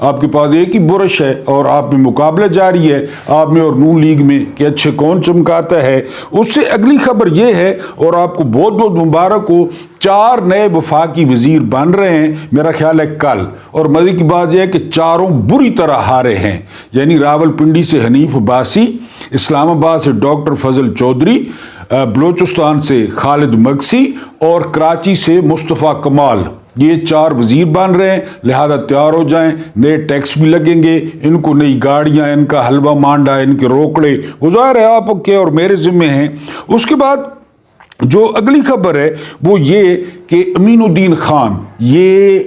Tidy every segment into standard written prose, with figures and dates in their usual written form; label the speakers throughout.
Speaker 1: آپ کے پاس ایک ہی برش ہے اور آپ میں مقابلہ جاری ہے آپ میں اور نون لیگ میں کہ اچھے کون چمکاتا ہے۔ اس سے اگلی خبر یہ ہے، اور آپ کو بہت بہت مبارک ہو، 4 نئے وفاقی وزیر بن رہے ہیں میرا خیال ہے کل، اور مزے کی بات یہ ہے کہ چاروں بری طرح ہارے ہیں، یعنی راول پنڈی سے حنیف عباسی، اسلام آباد سے ڈاکٹر فضل چودھری، بلوچستان سے خالد مگسی اور کراچی سے مصطفیٰ کمال، یہ 4 وزیر بن رہے ہیں، لہذا تیار ہو جائیں، نئے ٹیکس بھی لگیں گے ان کو، نئی گاڑیاں، ان کا حلوہ مانڈا، ان کے روکڑے، وہ ظاہر ہے آپ کے اور میرے ذمہ ہیں۔ اس کے بعد جو اگلی خبر ہے وہ یہ کہ امین الدین خان یہ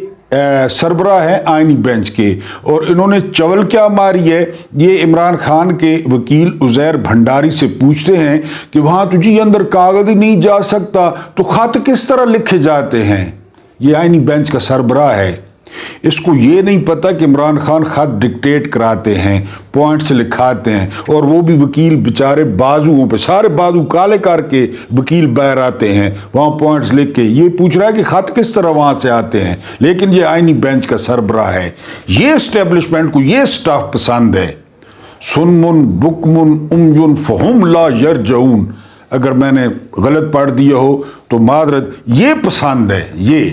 Speaker 1: سربراہ ہے آئینی بینچ کے، اور انہوں نے چول کیا ماری ہے، یہ عمران خان کے وکیل عزیر بھنڈاری سے پوچھتے ہیں کہ وہاں تجھے اندر کاغذ ہی نہیں جا سکتا تو خط کس طرح لکھے جاتے ہیں۔ یہ آئینی بینچ کا سربراہ ہے، اس کو یہ نہیں پتا کہ عمران خان خط ڈکٹیٹ کراتے ہیں، پوائنٹ سے لکھاتے ہیں، اور وہ بھی وکیل بیچارے بازوؤں پہ سارے بازو کالے کر کے وکیل باہر آتے ہیں وہاں پوائنٹس لکھ کے، یہ پوچھ رہا ہے کہ خط کس طرح وہاں سے آتے ہیں، لیکن یہ آئینی بینچ کا سربراہ ہے۔ یہ اسٹیبلشمنٹ کو یہ سٹاف پسند ہے، سنمن بکمن امیون فہم لا یرجعون، اگر میں نے غلط پڑھ دیا ہو تو معذرت، یہ پسند ہے، یہ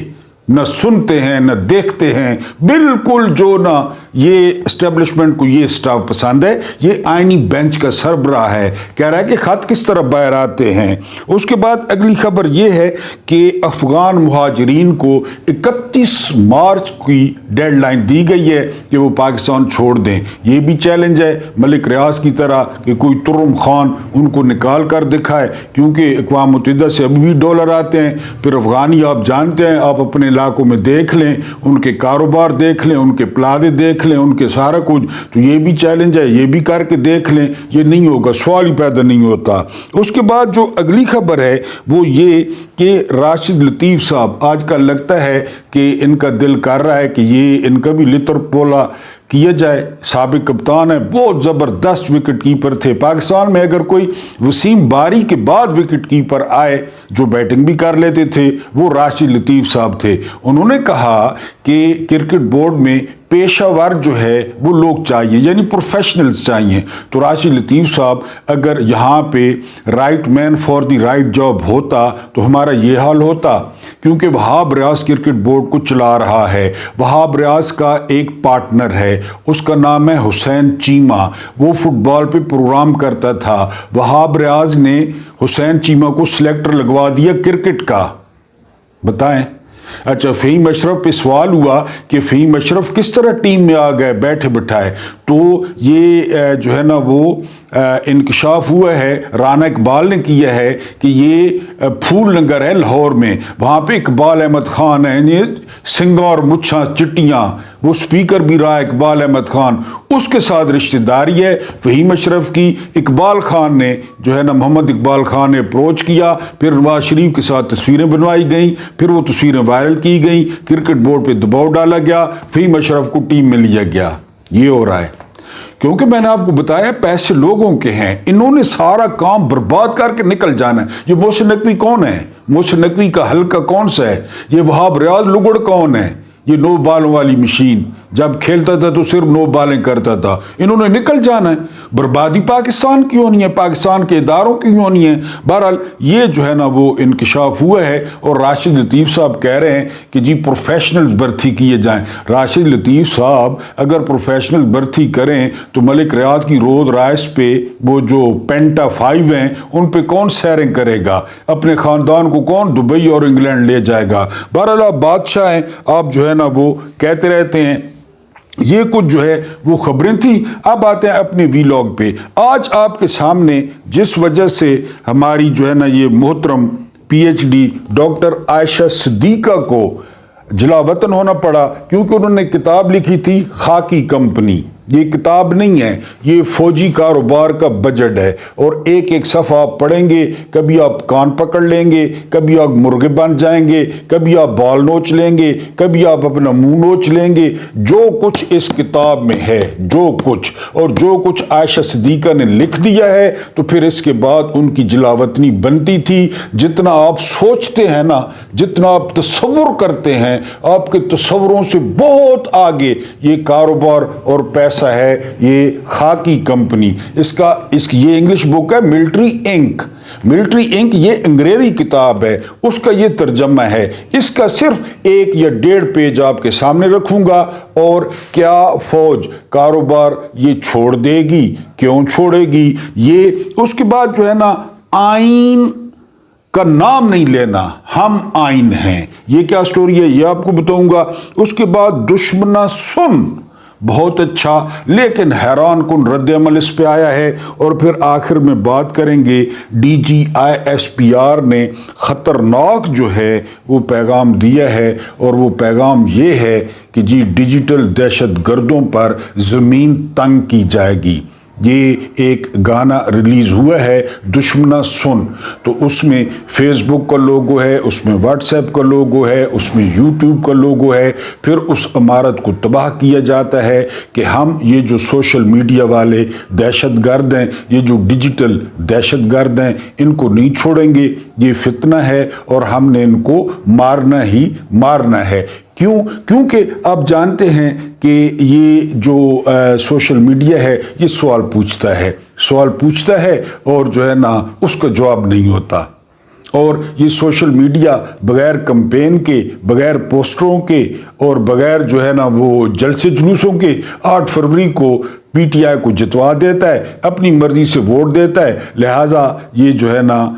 Speaker 1: نہ سنتے ہیں نہ دیکھتے ہیں، بالکل جو نہ، یہ اسٹیبلشمنٹ کو یہ سٹاف پسند ہے۔ یہ آئینی بینچ کا سربراہ ہے، کہہ رہا ہے کہ خط کس طرح باہر آتے ہیں۔ اس کے بعد اگلی خبر یہ ہے کہ افغان مہاجرین کو 31 مارچ کی ڈیڈ لائن دی گئی ہے کہ وہ پاکستان چھوڑ دیں۔ یہ بھی چیلنج ہے ملک ریاض کی طرح کہ کوئی ترم خان ان کو نکال کر دکھائے، کیونکہ اقوام متحدہ سے ابھی بھی ڈالر آتے ہیں، پھر افغانی آپ جانتے ہیں، آپ اپنے علاقوں میں دیکھ لیں، ان کے کاروبار دیکھ لیں، ان کے پلادے دیکھ لیں، ان کے سارا کچھ، تو یہ بھی چیلنج ہے، یہ بھی کر کے دیکھ لیں، یہ نہیں ہوگا، سوال ہی پیدا نہیں ہوتا۔ اس کے بعد جو اگلی خبر ہے وہ یہ کہ راشد لطیف صاحب آج کل لگتا ہے کہ ان کا دل کر رہا ہے کہ یہ ان کا بھی لطر پولا کیا جائے، سابق کپتان ہے، بہت زبردست وکٹ کیپر تھے۔ پاکستان میں اگر کوئی وسیم باری کے بعد وکٹ کیپر آئے جو بیٹنگ بھی کر لیتے تھے وہ راشد لطیف صاحب تھے۔ انہوں نے کہا کہ کرکٹ بورڈ میں پیشہ ور جو ہے وہ لوگ چاہیے، یعنی پروفیشنلز چاہیے، تو راشد لطیف صاحب اگر یہاں پہ right man for the right job ہوتا تو ہمارا یہ حال ہوتا، کیونکہ وہاب ریاض کرکٹ بورڈ کو چلا رہا ہے۔ وہاب ریاض کا ایک پارٹنر ہے، اس کا نام ہے حسین چیمہ، وہ فٹ بال پہ پروگرام کرتا تھا۔ وہاب ریاض نے حسین چیمہ کو سلیکٹر لگوا دیا کرکٹ کا، بتائیں۔ اچھا، فہیم اشرف پہ سوال ہوا کہ فہیم اشرف کس طرح ٹیم میں آ گئے بیٹھے بٹھائے، تو یہ جو ہے نا وہ انکشاف ہوا ہے، رانا اقبال نے کیا ہے کہ یہ پھول نگر ہے لاہور میں، وہاں پہ اقبال احمد خان ہے، یہ سنگا اور مچھاں چٹیاں، وہ سپیکر بھی رہا اقبال احمد خان، اس کے ساتھ رشتہ داری ہے فہیم اشرف کی۔ اقبال خان نے جو ہے نا، محمد اقبال خان نے اپروچ کیا، پھر نواز شریف کے ساتھ تصویریں بنوائی گئیں، پھر وہ تصویریں وائرل کی گئیں، کرکٹ بورڈ پہ دباؤ ڈالا گیا، فہیم اشرف کو ٹیم میں لیا گیا۔ یہ ہو رہا ہے کیونکہ میں نے آپ کو بتایا پیسے لوگوں کے ہیں، انہوں نے سارا کام برباد کر کے نکل جانا ہے۔ یہ محسن نقوی کون ہے؟ محسن نقوی کا حلقہ کون سا ہے؟ یہ وہاب ریاض لگڑ کون ہے؟ یہ 9 بالوں والی مشین، جب کھیلتا تھا تو صرف 9 بالیں کرتا تھا۔ انہوں نے نکل جانا ہے، بربادی پاکستان کی ہونی ہے، پاکستان کے اداروں کی ہونی ہے۔ بہرحال یہ جو ہے نا وہ انکشاف ہوا ہے، اور راشد لطیف صاحب کہہ رہے ہیں کہ جی پروفیشنلز بھرتی کیے جائیں۔ راشد لطیف صاحب اگر پروفیشنل بھرتی کریں تو ملک ریاض کی رولز رائس پہ وہ جو پینٹا 5 ہیں ان پہ کون سیرنگ کرے گا؟ اپنے خاندان کو کون دبئی اور انگلینڈ لے جائے گا؟ بہرحال آپ بادشاہ ہیں، آپ جو ہے نا وہ کہتے رہتے ہیں۔ یہ کچھ جو ہے وہ خبریں تھیں۔ اب آتے ہیں اپنے ویلاگ پہ۔ آج آپ کے سامنے جس وجہ سے ہماری جو ہے نا یہ محترم پی ایچ ڈی ڈاکٹر عائشہ صدیقہ کو جلا وطن ہونا پڑا، کیونکہ انہوں نے کتاب لکھی تھی خاکی کمپنی، یہ کتاب نہیں ہے، یہ فوجی کاروبار کا بجٹ ہے، اور ایک ایک صفحہ آپ پڑھیں گے، کبھی آپ کان پکڑ لیں گے، کبھی آپ مرغے بن جائیں گے، کبھی آپ بال نوچ لیں گے، کبھی آپ اپنا منہ نوچ لیں گے۔ جو کچھ اس کتاب میں ہے، جو کچھ عائشہ صدیقہ نے لکھ دیا ہے، تو پھر اس کے بعد ان کی جلاوطنی بنتی تھی۔ جتنا آپ سوچتے ہیں نا، جتنا آپ تصور کرتے ہیں، آپ کے تصوروں سے بہت آگے یہ کاروبار اور پیسہ ہے۔ یہ خاکی کمپنی، یہ انگلش بک ہے ملٹری انک۔ ملٹری انک یہ انگریزی کتاب ہے، اس کا یہ ترجمہ ہے۔ اس کا صرف 1 یا 1.5 پیج آپ کے سامنے رکھوں گا، اور کیا فوج کاروبار یہ چھوڑ دے گی، کیوں چھوڑے گی، یہ اس کے بعد جو ہے نا، آئین کا نام نہیں لینا، ہم آئین ہیں، یہ کیا سٹوری ہے یہ آپ کو بتاؤں گا۔ اس کے بعد دشمنا سن، بہت اچھا لیکن حیران کن رد عمل اس پہ آیا ہے۔ اور پھر آخر میں بات کریں گے DGISPR نے خطرناک جو ہے وہ پیغام دیا ہے، اور وہ پیغام یہ ہے کہ جی ڈیجیٹل دہشت گردوں پر زمین تنگ کی جائے گی۔ یہ ایک گانا ریلیز ہوا ہے دشمنا سن، تو اس میں فیس بک کا لوگو ہے، اس میں واٹس ایپ کا لوگو ہے، اس میں یوٹیوب کا لوگو ہے۔ پھر اس عمارت کو تباہ کیا جاتا ہے کہ ہم یہ جو سوشل میڈیا والے دہشت گرد ہیں، یہ جو ڈیجیٹل دہشت گرد ہیں، ان کو نہیں چھوڑیں گے، یہ فتنہ ہے اور ہم نے ان کو مارنا ہی مارنا ہے۔ کیونکہ آپ جانتے ہیں کہ یہ جو سوشل میڈیا ہے یہ سوال پوچھتا ہے اور جو ہے نا اس کا جواب نہیں ہوتا۔ اور یہ سوشل میڈیا بغیر کمپین کے، بغیر پوسٹروں کے، اور بغیر جو ہے نا وہ جلسے جلوسوں کے 8 فروری کو PTI کو جتوا دیتا ہے، اپنی مرضی سے ووٹ دیتا ہے۔ لہٰذا یہ جو ہے نا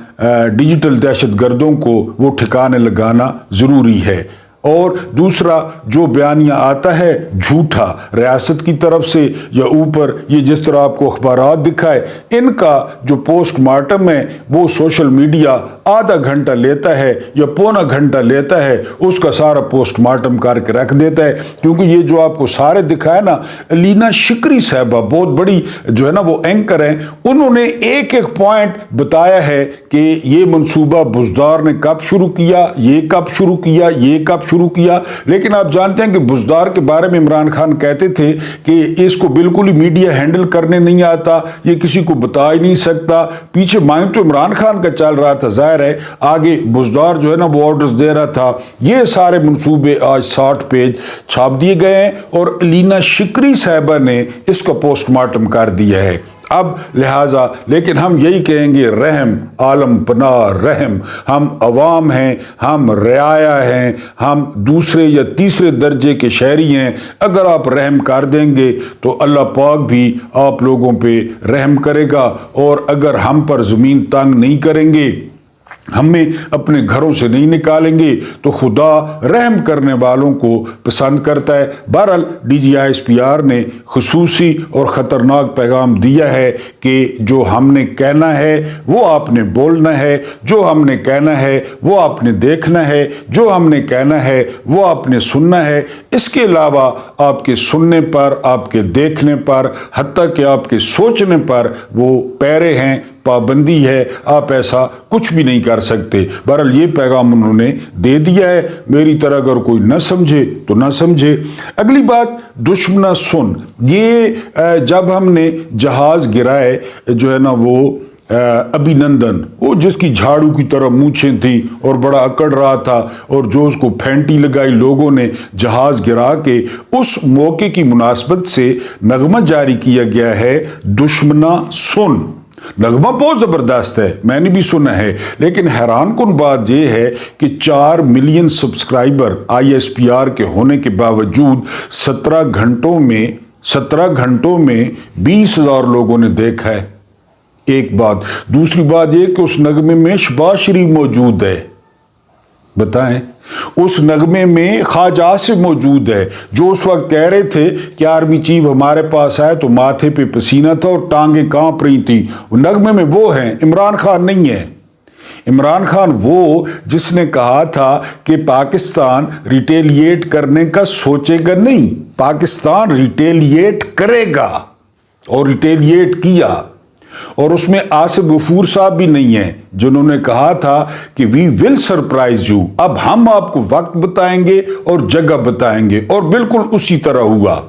Speaker 1: ڈیجیٹل دہشت گردوں کو وہ ٹھکانے لگانا ضروری ہے۔ اور دوسرا جو بیانیہ آتا ہے جھوٹا ریاست کی طرف سے یا اوپر، یہ جس طرح آپ کو اخبارات دکھائے، ان کا جو پوسٹ مارٹم ہے وہ سوشل میڈیا آدھا گھنٹہ لیتا ہے یا پونا گھنٹہ لیتا ہے، اس کا سارا پوسٹ مارٹم کر کے رکھ دیتا ہے۔ کیونکہ یہ جو آپ کو سارے دکھائے نا، الینا شکری صاحبہ بہت بڑی جو ہے نا وہ اینکر ہیں، انہوں نے ایک ایک پوائنٹ بتایا ہے کہ یہ منصوبہ بزدار نے کب شروع کیا، یہ کب شروع کیا، یہ کب شروع کیا۔ لیکن آپ جانتے ہیں کہ بزدار کے بارے میں عمران خان کہتے تھے کہ اس کو بالکل ہی میڈیا ہینڈل کرنے نہیں آتا، یہ کسی کو بتا ہی نہیں سکتا۔ پیچھے مائنڈ تو عمران خان کا چل رہا تھا، ظاہر ہے آگے بزدار جو ہے نا وہ آرڈرز دے رہا تھا۔ یہ سارے منصوبے آج 60 پیج چھاپ دیے گئے ہیں، اور الینا شکری صاحبہ نے اس کا پوسٹ مارٹم کر دیا ہے۔ اب لہٰذا لیکن ہم یہی کہیں گے، رحم عالم پناہ رحم، ہم عوام ہیں، ہم رعایا ہیں، ہم دوسرے یا تیسرے درجے کے شہری ہیں۔ اگر آپ رحم کر دیں گے تو اللہ پاک بھی آپ لوگوں پہ رحم کرے گا، اور اگر ہم پر زمین تنگ نہیں کریں گے، ہمیں اپنے گھروں سے نہیں نکالیں گے، تو خدا رحم کرنے والوں کو پسند کرتا ہے۔ بہرحال DGISPR نے خصوصی اور خطرناک پیغام دیا ہے کہ جو ہم نے کہنا ہے وہ آپ نے بولنا ہے، جو ہم نے کہنا ہے وہ آپ نے دیکھنا ہے، جو ہم نے کہنا ہے وہ آپ نے سننا ہے۔ اس کے علاوہ آپ کے سننے پر، آپ کے دیکھنے پر، حتیٰ کہ آپ کے سوچنے پر وہ پیرے ہیں، پابندی ہے، آپ ایسا کچھ بھی نہیں کر سکتے۔ بہرحال یہ پیغام انہوں نے دے دیا ہے، میری طرح اگر کوئی نہ سمجھے تو نہ سمجھے۔ اگلی بات دشمنا سن، یہ جب ہم نے جہاز گرائے جو ہے نا وہ ابھی نندن، وہ جس کی جھاڑو کی طرح مونچھیں تھیں اور بڑا اکڑ رہا تھا، اور جو اس کو پھینٹی لگائی لوگوں نے جہاز گرا کے، اس موقع کی مناسبت سے نغمہ جاری کیا گیا ہے دشمنا سن۔ نغمہ بہت زبردست ہے، میں نے بھی سنا ہے، لیکن حیران کن بات یہ ہے کہ 4 ملین سبسکرائبر ISPR کے ہونے کے باوجود 17 گھنٹوں میں 20,000 لوگوں نے دیکھا ہے۔ ایک بات، دوسری بات یہ کہ اس نغمے میں شباز شریف موجود ہے۔ بتائیں، اس نغمے میں خواجہ آصف موجود ہے، جو اس وقت کہہ رہے تھے کہ آرمی چیف ہمارے پاس آئے تو ماتھے پہ پسینہ تھا اور ٹانگیں کانپ رہی تھیں۔ نغمے میں وہ ہیں، عمران خان نہیں ہے۔ عمران خان وہ جس نے کہا تھا کہ پاکستان ریٹیلیٹ کرنے کا سوچے گا نہیں، پاکستان ریٹیلیٹ کرے گا، اور ریٹیلیٹ کیا۔ اور اس میں آصف غفور صاحب بھی نہیں ہیں جنہوں نے کہا تھا کہ وی ول سرپرائز یو، اب ہم آپ کو وقت بتائیں گے اور جگہ بتائیں گے، اور بالکل اسی طرح ہوا۔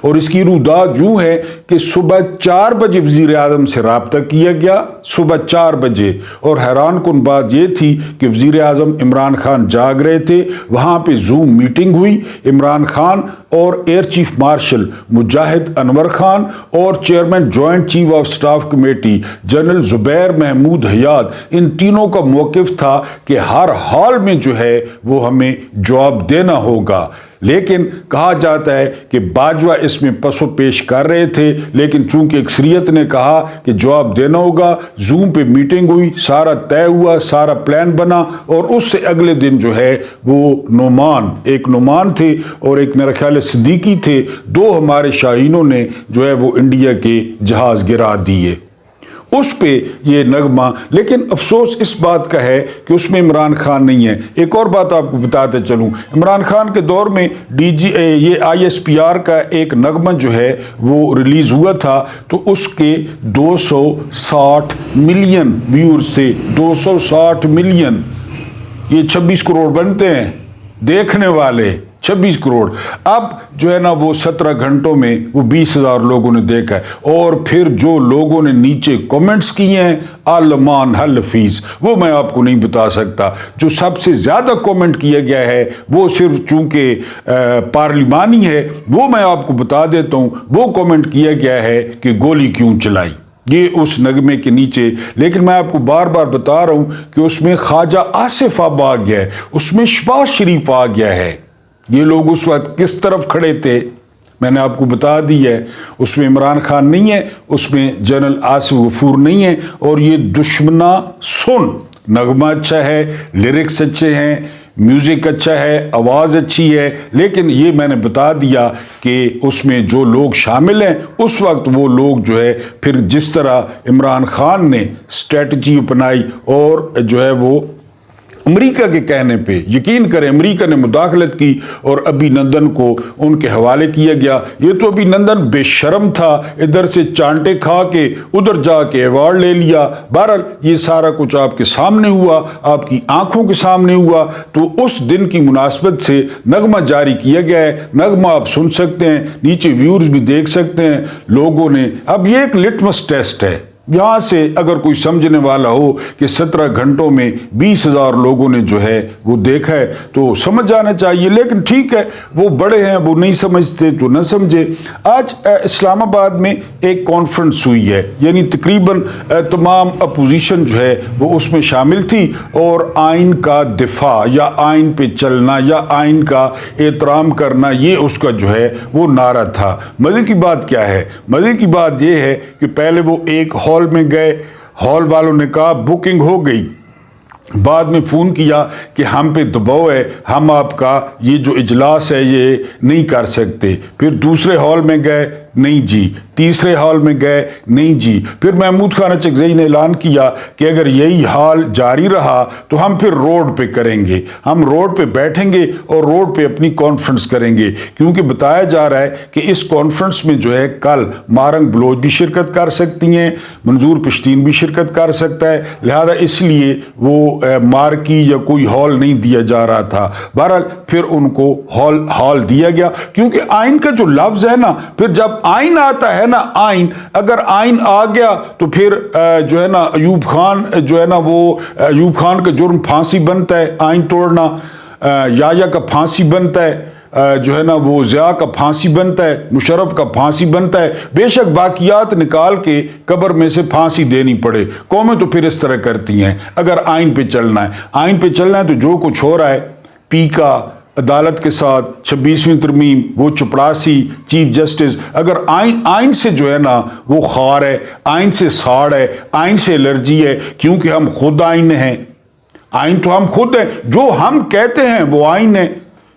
Speaker 1: اور اس کی روح یوں ہے کہ صبح 4 بجے وزیر اعظم سے رابطہ کیا گیا، صبح 4 بجے، اور حیران کن بات یہ تھی کہ وزیر اعظم عمران خان جاگ رہے تھے، وہاں پہ زوم میٹنگ ہوئی، عمران خان اور air chief marshal Mujahid Anwar Khan اور chairman joint chief of staff committee general Zubair Mahmood Hayat, ان تینوں کا موقف تھا کہ ہر حال میں جو ہے وہ ہمیں جواب دینا ہوگا۔ لیکن کہا جاتا ہے کہ باجوہ اس میں پس و پیش کر رہے تھے، لیکن چونکہ اکثریت نے کہا کہ جواب دینا ہوگا، زوم پہ میٹنگ ہوئی، سارا طے ہوا، سارا پلان بنا، اور اس سے اگلے دن جو ہے وہ ایک نعمان تھے اور ایک میرا خیال ہے صدیقی تھے، 2 ہمارے شاہینوں نے جو ہے وہ انڈیا کے جہاز گرا دیے۔ اس پہ یہ نغمہ، لیکن افسوس اس بات کا ہے کہ اس میں عمران خان نہیں ہے۔ ایک اور بات آپ کو بتاتے چلوں، عمران خان کے دور میں یہ ISPR کا ایک نغمہ جو ہے وہ ریلیز ہوا تھا، تو اس کے 260 ملین ویورز تھے، 260 ملین، یہ 26 کروڑ بنتے ہیں دیکھنے والے، 26 کروڑ۔ اب جو ہے نا وہ 17 گھنٹوں میں وہ 20,000 لوگوں نے دیکھا ہے، اور پھر جو لوگوں نے نیچے کومنٹس کیے ہیں عالمان حلفیظ، وہ میں آپ کو نہیں بتا سکتا۔ جو سب سے زیادہ کومنٹ کیا گیا ہے وہ صرف چونکہ پارلیمانی ہے، وہ میں آپ کو بتا دیتا ہوں، وہ کومنٹ کیا گیا ہے کہ گولی کیوں چلائی، یہ اس نغمے کے نیچے۔ لیکن میں آپ کو بار بار بتا رہا ہوں کہ اس میں خواجہ آصف اب آ گیا ہے، اس میں شہباز شریف آ گیا ہے۔ یہ لوگ اس وقت کس طرف کھڑے تھے میں نے آپ کو بتا دی ہے۔ اس میں عمران خان نہیں ہے، اس میں جنرل آصف غفور نہیں ہے، اور یہ دشمنا سن، نغمہ اچھا ہے، لیرکس اچھے ہیں، میوزک اچھا ہے، آواز اچھی ہے، لیکن یہ میں نے بتا دیا کہ اس میں جو لوگ شامل ہیں اس وقت وہ لوگ جو ہے پھر جس طرح عمران خان نے اسٹریٹجی اپنائی اور جو ہے وہ امریکہ کے کہنے پہ، یقین کریں امریکہ نے مداخلت کی اور ابھی نندن کو ان کے حوالے کیا گیا۔ یہ تو ابھی نندن بے شرم تھا، ادھر سے چانٹے کھا کے ادھر جا کے ایوارڈ لے لیا۔ بہرحال یہ سارا کچھ آپ کے سامنے ہوا، آپ کی آنکھوں کے سامنے ہوا، تو اس دن کی مناسبت سے نغمہ جاری کیا گیا ہے۔ نغمہ آپ سن سکتے ہیں، نیچے ویورز بھی دیکھ سکتے ہیں لوگوں نے۔ اب یہ ایک لٹمس ٹیسٹ ہے، یہاں سے اگر کوئی سمجھنے والا ہو کہ 17 گھنٹوں میں 20,000 لوگوں نے جو ہے وہ دیکھا ہے تو سمجھ جانا چاہیے، لیکن ٹھیک ہے وہ بڑے ہیں، وہ نہیں سمجھتے تو نہ سمجھے۔ آج اسلام آباد میں ایک کانفرنس ہوئی ہے، یعنی تقریباً تمام اپوزیشن جو ہے وہ اس میں شامل تھی، اور آئین کا دفاع یا آئین پہ چلنا یا آئین کا احترام کرنا، یہ اس کا جو ہے وہ نعرہ تھا۔ مزے کی بات کیا ہے؟ مزے کی بات یہ ہے کہ پہلے وہ ایک ہال میں گئے، ہال والوں نے کہا بکنگ ہو گئی، بعد میں فون کیا کہ ہم پہ دباؤ ہے، ہم آپ کا یہ جو اجلاس ہے یہ نہیں کر سکتے۔ پھر دوسرے ہال میں گئے، نہیں جی، تیسرے ہال میں گئے، نہیں جی۔ پھر محمود خان اچکزئی نے اعلان کیا کہ اگر یہی حال جاری رہا تو ہم پھر روڈ پہ کریں گے، ہم روڈ پہ بیٹھیں گے اور روڈ پہ اپنی کانفرنس کریں گے، کیونکہ بتایا جا رہا ہے کہ اس کانفرنس میں جو ہے کل مارنگ بلوچ بھی شرکت کر سکتی ہیں، منظور پشتین بھی شرکت کر سکتا ہے، لہذا اس لیے وہ مارکی یا کوئی ہال نہیں دیا جا رہا تھا۔ بہرحال پھر ان کو ہال دیا گیا، کیونکہ آئین کا جو لفظ ہے نا، پھر جب آئین آتا ہے نا، آئین اگر آئین آ گیا تو پھر جو ہے نا ایوب خان جو ہے نا وہ ایوب خان کا جرم پھانسی بنتا ہے، آئین توڑنا، یایا کا پھانسی بنتا ہے، جو ہے نا وہ ضیاء کا پھانسی بنتا ہے، مشرف کا پھانسی بنتا ہے۔ بے شک باقیات نکال کے قبر میں سے پھانسی دینی پڑے، قومیں تو پھر اس طرح کرتی ہیں۔ اگر آئین پہ چلنا ہے، آئین پہ چلنا ہے تو جو کچھ ہو رہا ہے پی کا عدالت کے ساتھ 26ویں ترمیم، وہ چپڑاسی چیف جسٹس، اگر آئین سے جو ہے نا وہ خار ہے، آئین سے ساڑ ہے، آئین سے الرجی ہے، کیونکہ ہم خود آئین ہیں، آئین تو ہم خود ہیں، جو ہم کہتے ہیں وہ آئین ہے،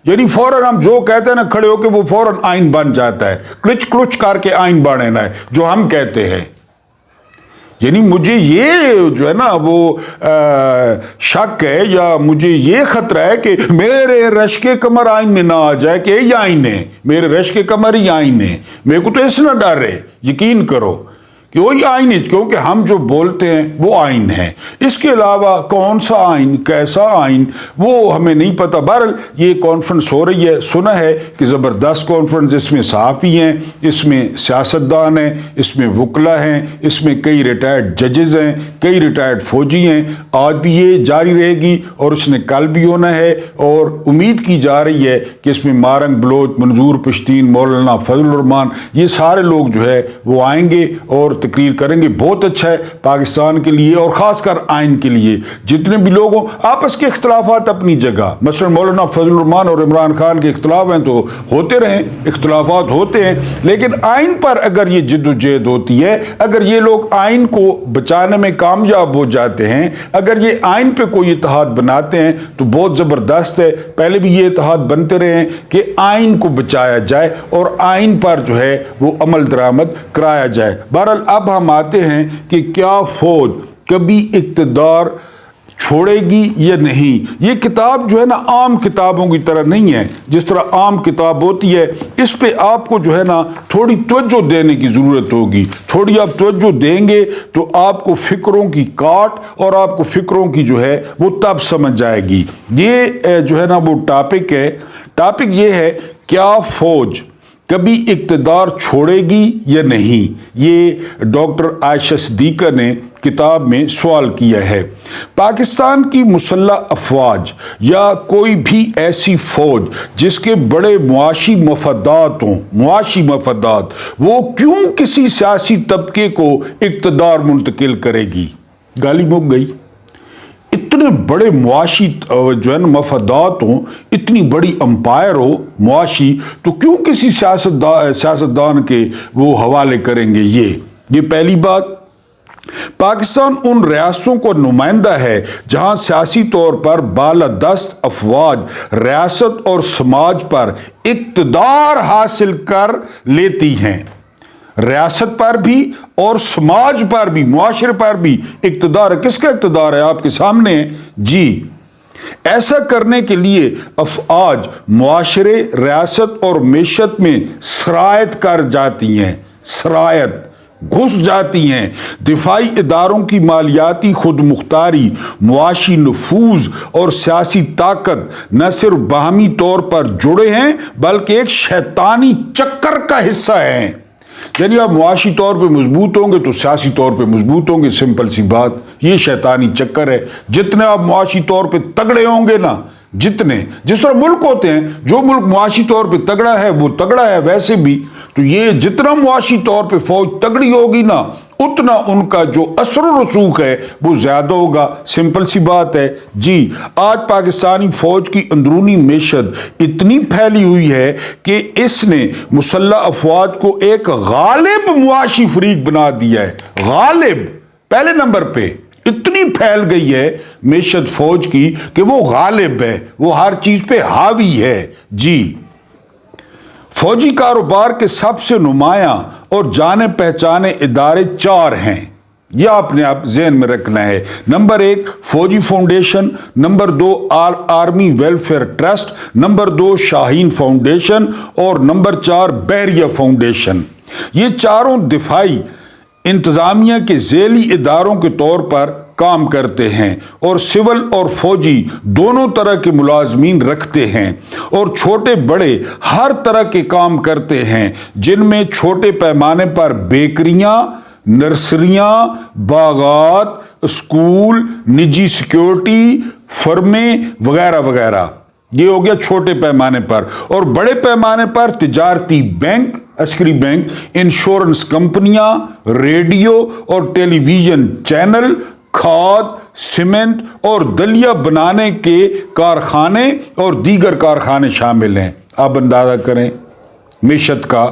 Speaker 1: یعنی فوراً ہم جو کہتے ہیں نا کھڑے ہو کے وہ فوراً آئین بن جاتا ہے، کلچ کلچ کر کے آئین بنے نا ہے جو ہم کہتے ہیں۔ یعنی مجھے یہ جو ہے نا وہ شک ہے یا مجھے یہ خطرہ ہے کہ میرے رشک کمر آئین میں نہ آ جائے کہ یہ آئین ہے، میرے رشک کمر ہی آئین ہے، میرے کو تو اس نہ ڈر ہے، یقین کرو کہ وہی آئین ہے، کیونکہ ہم جو بولتے ہیں وہ آئین ہے، اس کے علاوہ کون سا آئین، کیسا آئین، وہ ہمیں نہیں پتہ۔ بہرحال یہ کانفرنس ہو رہی ہے، سنا ہے کہ زبردست کانفرنس، اس میں صحافی ہیں، اس میں سیاستدان ہیں، اس میں وکلا ہیں، اس میں کئی ریٹائرڈ ججز ہیں، کئی ریٹائرڈ فوجی ہیں۔ آج بھی یہ جاری رہے گی اور اس نے کل بھی ہونا ہے، اور امید کی جا رہی ہے کہ اس میں مارنگ بلوچ، منظور پشتین، مولانا فضل الرحمان، یہ سارے لوگ جو ہے وہ آئیں گے اور تقریر کریں گے۔ بہت اچھا ہے پاکستان کے لیے اور خاص کر آئین کے لیے۔ جتنے بھی لوگ ہوں، آپس کے اختلافات اپنی جگہ، مثلا مولانا فضل الرحمان اور عمران خان کے اختلاف ہیں تو ہوتے رہیں، اختلافات ہوتے ہیں، لیکن آئین پر اگر یہ جد و جہد ہوتی ہے، اگر یہ لوگ آئین کو بچانے میں کامیاب ہو جاتے ہیں، اگر یہ آئین پہ کوئی اتحاد بناتے ہیں تو بہت زبردست ہے۔ پہلے بھی یہ اتحاد بنتے رہے ہیں کہ آئین کو بچایا جائے اور آئین پر جو ہے وہ عمل درآمد کرایا جائے۔ بہرحال اب ہم آتے ہیں کہ کیا فوج کبھی اقتدار چھوڑے گی یا نہیں۔ یہ کتاب جو ہے نا عام کتابوں کی طرح نہیں ہے، جس طرح عام کتاب ہوتی ہے اس پہ آپ کو جو ہے نا تھوڑی توجہ دینے کی ضرورت ہوگی۔ تھوڑی آپ توجہ دیں گے تو آپ کو فکروں کی کاٹ اور آپ کو فکروں کی جو ہے وہ تب سمجھ آئے گی۔ یہ جو ہے نا وہ ٹاپک ہے، ٹاپک یہ ہے کیا فوج کبھی اقتدار چھوڑے گی یا نہیں۔ یہ ڈاکٹر عائشہ صدیقہ نے کتاب میں سوال کیا ہے۔ پاکستان کی مسلح افواج یا کوئی بھی ایسی فوج جس کے بڑے معاشی مفادات ہوں، معاشی مفادات، وہ کیوں کسی سیاسی طبقے کو اقتدار منتقل کرے گی؟ گالی مک گئی۔ اتنے بڑے معاشی جو ہے نا مفادات ہوں، اتنی بڑی امپائر ہو معاشی، تو کیوں کسی سیاستدان کے وہ حوالے کریں گے؟ یہ پہلی بات۔ پاکستان ان ریاستوں کو نمائندہ ہے جہاں سیاسی طور پر بالادست افواج ریاست اور سماج پر اقتدار حاصل کر لیتی ہیں۔ ریاست پر بھی اور سماج پر بھی، معاشرے پر بھی اقتدار ہے۔ کس کا اقتدار ہے؟ آپ کے سامنے ہے جی۔ ایسا کرنے کے لیے افواج معاشرے، ریاست اور معیشت میں سرایت کر جاتی ہیں، سرایت گھس جاتی ہیں۔ دفاعی اداروں کی مالیاتی خود مختاری، معاشی نفوذ اور سیاسی طاقت نہ صرف باہمی طور پر جڑے ہیں بلکہ ایک شیطانی چکر کا حصہ ہیں۔ یعنی آپ معاشی طور پہ مضبوط ہوں گے تو سیاسی طور پہ مضبوط ہوں گے، سمپل سی بات۔ یہ شیطانی چکر ہے۔ جتنے آپ معاشی طور پہ تگڑے ہوں گے نا، جتنے، جس طرح ملک ہوتے ہیں، جو ملک معاشی طور پہ تگڑا ہے وہ تگڑا ہے، ویسے بھی تو یہ جتنا معاشی طور پہ فوج تگڑی ہوگی نا، اتنا ان کا جو اثر و رسوخ ہے وہ زیادہ ہوگا، سمپل سی بات ہے جی۔ آج پاکستانی فوج کی اندرونی معیشت اتنی پھیلی ہوئی ہے کہ اس نے مسلح افواج کو ایک غالب معاشی فریق بنا دیا ہے۔ غالب پہلے نمبر پہ اتنی پھیل گئی ہے معیشت فوج کی کہ وہ غالب ہے، وہ ہر چیز پہ حاوی ہے جی۔ فوجی کاروبار کے سب سے نمایاں اور جانے پہچانے ادارے 4 ہیں، یہ آپ نے ذہن میں رکھنا ہے۔ نمبر 1 فوجی foundation, number 2 army welfare trust, number 2 شاہین فاؤنڈیشن اور نمبر 4 بحریہ فاؤنڈیشن۔ یہ چاروں دفاعی انتظامیہ کے ذیلی اداروں کے طور پر کام کرتے ہیں اور سول اور فوجی دونوں طرح کے ملازمین رکھتے ہیں اور چھوٹے بڑے ہر طرح کے کام کرتے ہیں، جن میں چھوٹے پیمانے پر بیکریاں، نرسریاں، باغات، اسکول، نجی سیکیورٹی فرمیں وغیرہ وغیرہ۔ یہ ہو گیا چھوٹے پیمانے پر۔ اور بڑے پیمانے پر تجارتی بینک، عسکری بینک، انشورنس کمپنیاں، ریڈیو اور ٹیلی ویژن چینل، کھاد، سیمنٹ اور دلیا بنانے کے کارخانے اور دیگر کارخانے شامل ہیں۔ آپ اندازہ کریں معیشت کا۔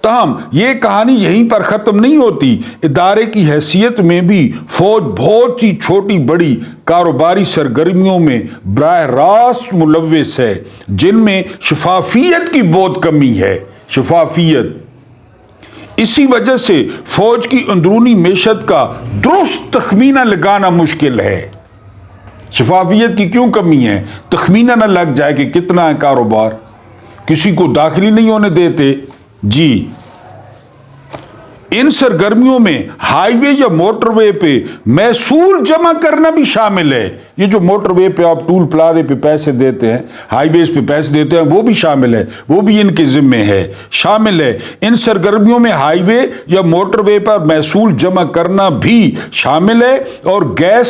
Speaker 1: تاہم یہ کہانی یہیں پر ختم نہیں ہوتی۔ ادارے کی حیثیت میں بھی فوج بہت سی چھوٹی بڑی کاروباری سرگرمیوں میں براہ راست ملوث ہے، جن میں شفافیت کی بہت کمی ہے۔ شفافیت اسی وجہ سے فوج کی اندرونی معیشت کا درست تخمینہ لگانا مشکل ہے۔ شفافیت کی کیوں کمی ہے؟ تخمینہ نہ لگ جائے کہ کتنا ہے کاروبار، کسی کو داخلی نہیں ہونے دیتے۔ جی، ان سرگرمیوں میں ہائی وے یا موٹر وے پہ محصول جمع کرنا بھی شامل ہے۔ یہ جو موٹر وے پہ آپ ٹول پلازے پہ پیسے دیتے ہیں، ہائی ویز پہ پیسے دیتے ہیں، وہ بھی شامل ہے، وہ بھی ان کے ذمے ہے، شامل ہے۔ ان سرگرمیوں میں ہائی وے یا موٹر وے پر محصول جمع کرنا بھی شامل ہے، اور گیس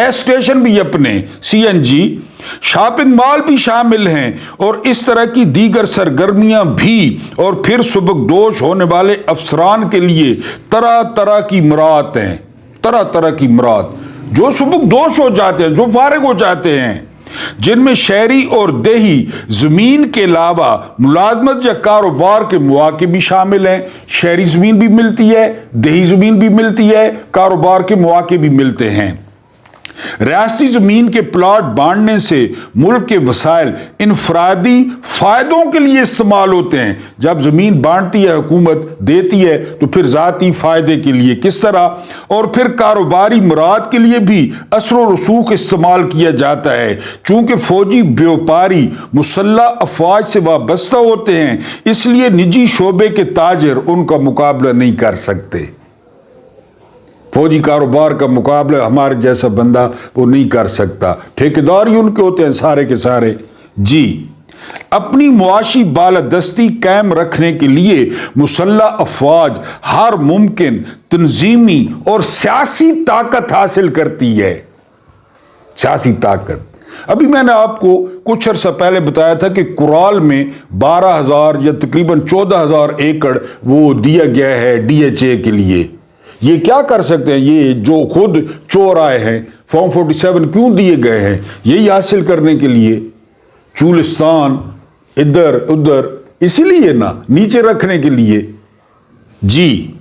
Speaker 1: اسٹیشن بھی اپنے CNG، شاپنگ مال بھی شامل ہیں، اور اس طرح کی دیگر سرگرمیاں بھی۔ اور پھر سبکدوش ہونے والے افسران کے لیے طرح طرح کی مراد ہیں، طرح طرح کی مراد، جو سبکدوش ہو جاتے ہیں، جو فارغ ہو جاتے ہیں، جن میں شہری اور دیہی زمین کے علاوہ ملازمت یا کاروبار کے مواقع بھی شامل ہیں۔ شہری زمین بھی ملتی ہے، دیہی زمین بھی ملتی ہے، کاروبار کے مواقع بھی ملتے ہیں۔ ریاستی زمین کے پلاٹ بانٹنے سے ملک کے وسائل انفرادی فائدوں کے لیے استعمال ہوتے ہیں۔ جب زمین بانٹتی ہے حکومت، دیتی ہے، تو پھر ذاتی فائدے کے لیے کس طرح، اور پھر کاروباری مراد کے لیے بھی اثر و رسوخ استعمال کیا جاتا ہے۔ چونکہ فوجی بیوپاری مسلح افواج سے وابستہ ہوتے ہیں، اس لیے نجی شعبے کے تاجر ان کا مقابلہ نہیں کر سکتے۔ فوجی کاروبار کا مقابلہ ہمارے جیسا بندہ وہ نہیں کر سکتا، ٹھیکیدار ہی ان کے ہوتے ہیں سارے کے سارے۔ جی، اپنی معاشی بالادستی قائم رکھنے کے لیے مسلح افواج ہر ممکن تنظیمی اور سیاسی طاقت حاصل کرتی ہے۔ سیاسی طاقت، ابھی میں نے آپ کو کچھ عرصہ پہلے بتایا تھا کہ کرال میں 12,000 یا تقریباً 14,000 ایکڑ وہ دیا گیا ہے DHA کے لیے۔ یہ کیا کر سکتے ہیں؟ یہ جو خود چور آئے ہیں، فارم 47 کیوں دیے گئے ہیں؟ یہی حاصل کرنے کے لیے، چولستان ادھر ادھر، اسی لیے نا، نیچے رکھنے کے لیے۔ جی،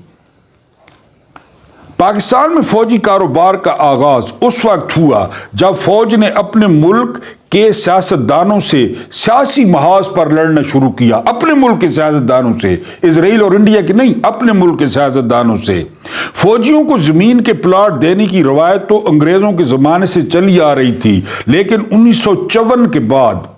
Speaker 1: پاکستان میں فوجی کاروبار کا آغاز اس وقت ہوا جب فوج نے اپنے ملک کے سیاستدانوں سے سیاسی محاذ پر لڑنا شروع کیا۔ اپنے ملک کے سیاستدانوں سے، اسرائیل اور انڈیا کے نہیں، اپنے ملک کے سیاستدانوں سے۔ فوجیوں کو زمین کے پلاٹ دینے کی روایت تو انگریزوں کے زمانے سے چلی آ رہی تھی، لیکن 1954 کے بعد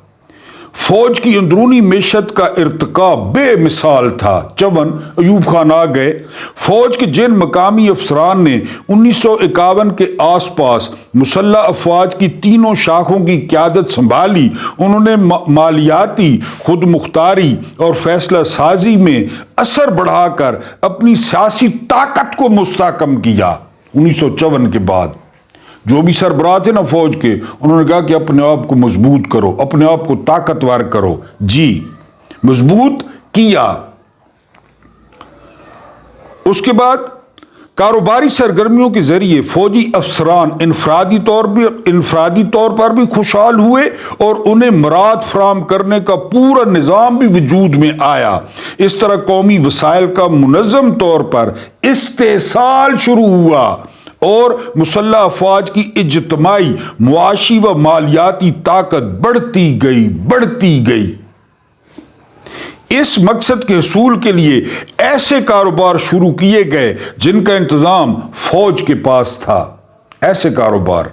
Speaker 1: فوج کی اندرونی معیشت کا ارتقا بے مثال تھا۔ 54 ایوب خان آ گئے۔ فوج کے جن مقامی افسران نے 1951 کے آس پاس مسلح افواج کی تینوں شاخوں کی قیادت سنبھالی، انہوں نے مالیاتی خود مختاری اور فیصلہ سازی میں اثر بڑھا کر اپنی سیاسی طاقت کو مستحکم کیا۔ 1954 کے بعد جو بھی سربراہ تھے نا فوج کے، انہوں نے کہا کہ اپنے آپ کو مضبوط کرو، اپنے آپ کو طاقتور کرو۔ جی، مضبوط کیا۔ اس کے بعد کاروباری سرگرمیوں کے ذریعے فوجی افسران انفرادی طور پر بھی خوشحال ہوئے، اور انہیں مراد فراہم کرنے کا پورا نظام بھی وجود میں آیا۔ اس طرح قومی وسائل کا منظم طور پر استحصال شروع ہوا، اور مسلح افواج کی اجتماعی معاشی و مالیاتی طاقت بڑھتی گئی۔ اس مقصد کے حصول کے لیے ایسے کاروبار شروع کیے گئے جن کا انتظام فوج کے پاس تھا۔ ایسے کاروبار،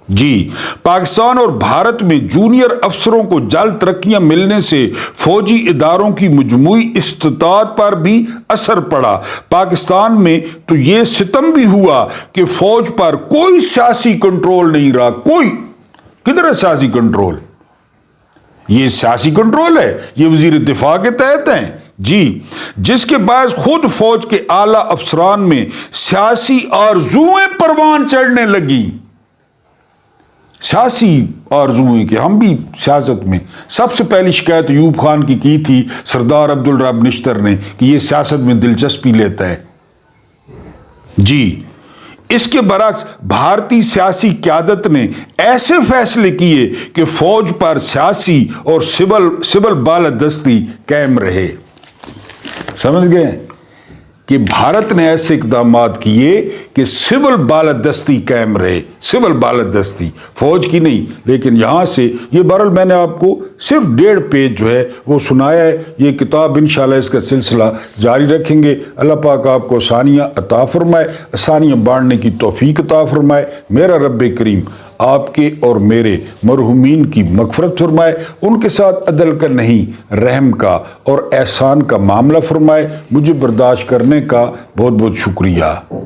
Speaker 1: جی، پاکستان اور بھارت میں جونیئر افسروں کو جلد ترقیاں ملنے سے فوجی اداروں کی مجموعی استطاعت پر بھی اثر پڑا۔ پاکستان میں تو یہ ستم بھی ہوا کہ فوج پر کوئی سیاسی کنٹرول نہیں رہا۔ کوئی، کدھر ہے سیاسی کنٹرول؟ یہ سیاسی کنٹرول ہے، یہ وزیر دفاع کے تحت ہیں۔ جی، جس کے باعث خود فوج کے اعلیٰ افسران میں سیاسی آرزوئیں پروان چڑھنے لگی۔ سیاسی آرزوئیں کہ ہم بھی سیاست میں۔ سب سے پہلی شکایت ایوب خان کی تھی سردار عبدالرب نشتر نے کہ یہ سیاست میں دلچسپی لیتا ہے۔ جی، اس کے برعکس بھارتی سیاسی قیادت نے ایسے فیصلے کیے کہ فوج پر سیاسی اور سول بالادستی قائم رہے۔ سمجھ گئے کہ بھارت نے ایسے اقدامات کیے کہ سول بالادستی قائم رہے، سول بالادستی، فوج کی نہیں، لیکن یہاں سے یہ بہرحال میں نے آپ کو صرف 1.5 پیج جو ہے وہ سنایا ہے۔ یہ کتاب انشاءاللہ اس کا سلسلہ جاری رکھیں گے۔ اللہ پاک آپ کو آسانیاں عطا فرمائے، آسانیاں بانٹنے کی توفیق عطا فرمائے۔ میرا رب کریم آپ کے اور میرے مرحومین کی مغفرت فرمائے، ان کے ساتھ عدل کا نہیں رحم کا اور احسان کا معاملہ فرمائے۔ مجھے برداشت کرنے کا بہت بہت شکریہ۔